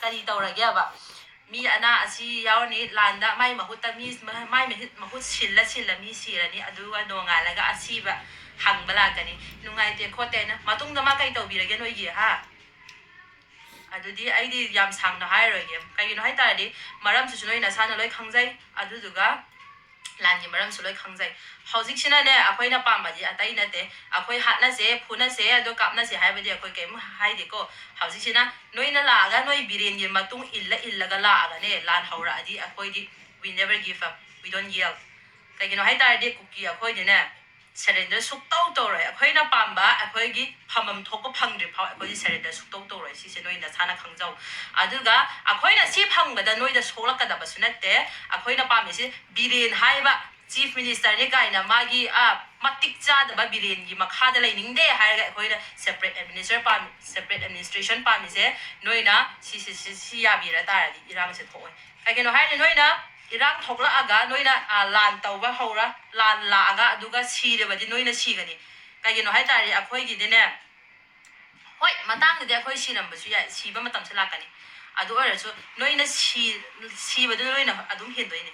kari taurageba mi ana asi yauni landa mai mahutta mi mai mahut silla mi sirani aduga nongalaga asiba hangbala kani nungai te khote na matung da ma kai tawbirage noigi ha adudi aidi yam sangna hairoge kaigino haitari maram su noi na sana loi khangjai aduduga langi maram su loi khangjai hauzik sina ne akoina pambaji atai na te akoi hatna se phuna se ado kapna se haibadi akoi kem haide ko hauzik sina noi na la ga noi biren gi matung illa ga la ga ne lan haura adi akoi di we never give up we don't yield kaigino haitari de kuki akoi de ne surrender suktaw tawrai akhoina pamba akhoigi phamam thokpa phangri phaw akhoigi surrender suktaw tawrai si se noina sana khangjau aduga akhoina si phangada noida solakada basunatte akhoina pami si biren haiba chief minister ni gaina magi matik chada ba biren gi makhada lainingde haiga akhoina separate administration pami se noina si ya bira taradi irang se thoi kageno haine noina irang thokla aga noina lan tawba hora lan la aga aduga sire badi noina sigani kagino haitari akhoi gi dine hoi matang de akhoi siram basu ya siba matam se lakani adu arasu noina badu noina adum hendoini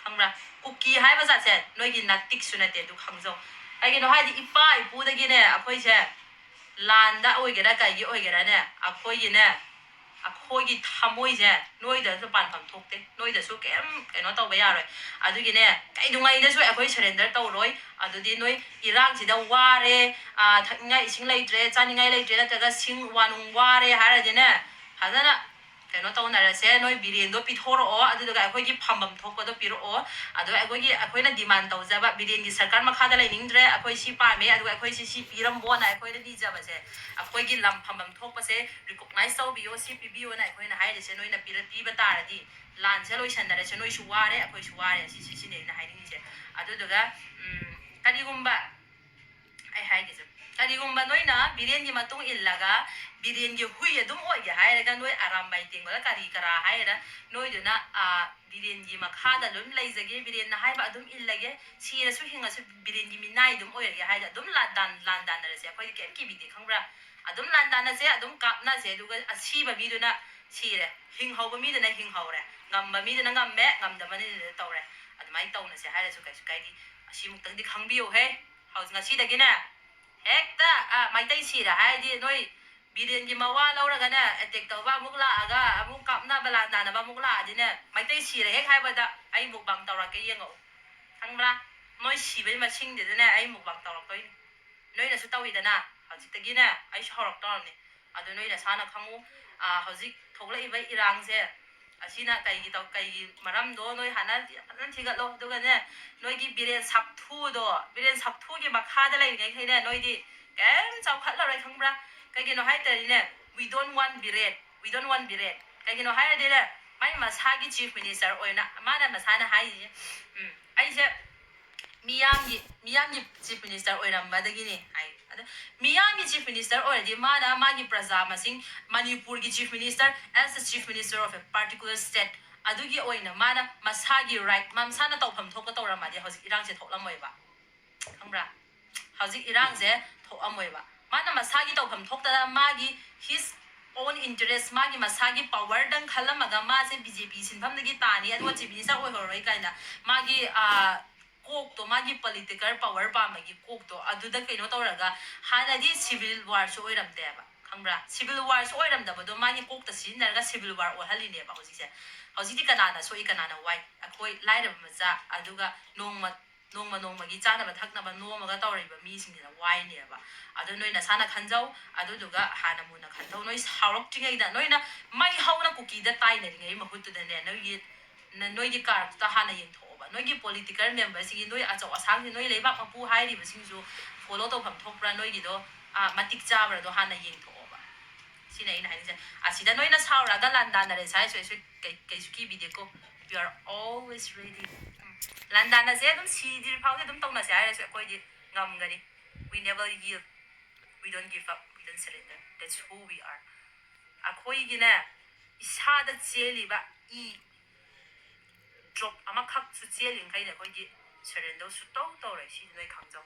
khangra kuki haiba sa se noigi natik sunate du khangjo kagino haidi ipa ipu dagi ne akhoi se landa oigera kai gi oigera ne akhoi gi ne akhoigi thamoi je noida su pan pham thokte noida su kem keno tawba yaroi adugi ne kai dungai da su akhoi surrender tawroi adudi noi irang sida ware thakngai ising leitre chaningai leitre na taga sing wanung ware hara je ne hadana keno tawna ra se noi biren do pithoro o aduga akhoigi phambam thokpa do piro o adu akhoigi akhoina demand tawjaba biren gi sarkar makha da lainingdre akhoi si pa me aduga akhoi si piram bona akhoi da dijaba se akhoi gi lam phambam thokpa se recognize taw bio si pbio na akhoi na haide se noina piba taradi lan se loi sanare se noi su ware akhoi su ware si ne na haiding se aduga karigumba ai haide se karigumba noina biren gi matung illaga biren gi hui adum oi ga hairaga noi aram bai tengba kari kara haira noi duna biren gi makha da lum leizage biren na haiba adum illage sira su hinga su biren gi minai dum oi ga haida adum landan na se akhoi kem ki bidi khangra adum landan na se adum kap na se duga asiba mi duna sire hing hauba mi duna hing haure ngamba mi duna ngamme ngamda mani tawre adumai tawna se haira su kai di asimuk tang di khangbiyo he haus nga si dagi na hekta Meitei sira haidi noi biren gi mawa lauraga na attack tawba mukla aga amuk kapna balanda na ba mukla adine Meitei sira hek haibada ai mukbang tawra ke yengo thangra noi sibai masing de na ai mukbang tawra koi noi na su tawi dana hajik tagi na ai shorok tawni adu noi na sana khangu hajik thogla ibai irang se asina kai gi maram do noi hanan thiga lo duga ne noi gi biren sapthu gi makha da lai ngai khaina noi di kem chau khat la rai khangbra kai gi no hai tari ne we don't want biret kai gi no hai de le mai masagi chief minister oina mana masana hai ai se miyamgi chief minister oiram badagi ni ai miyamgi chief minister already mana magi praja masing manipur gi chief minister as the chief minister of a particular state adugi oina mana masagi right mamsana tawpham thokka tawramadi hauzik irang se thoklamoi ba khangbra hauzik irang se thokamoi ba mana masagi tawpham thokta magi his own interest magi masagi power dang khalamaga ma se bjp sinpham dagi tani adu chief minister oi horoi kaina magi kok to magi political power pa magi kok to aduda kaino tawraga hanadi civil war so oiram deba khangbra civil war so oiram da bodo magi kok ta sin narga civil war o haline ba hoji di kanana so ikanana wai akoi laira maza aduga nongma gi chana ba thakna ba noma ga tawriba mi singina wai ne ba adu noina sana khanjau aduduga hana muna khanjau noi haurok tingai da noina mai hauna kuki da tai na ringai mahutu da ne noi gi kar ta hana yin noi gi political member sing noi achau asang noi leibak mapu hairi basing ju follow to pham thokpra noi gi do matik chabra do hana yeng thoba sina ina hain se asida noi na saura ga landa na re sai so kai su ki video ko you are always ready landa na se dum si dir phau dum tong na se ai so koi di ngam gani we never yield we don't give up we don't surrender that's who we are akoi gi na isa da cheli ba drop ama khak su cheling kai da koi di surrender su to re si noi khang jao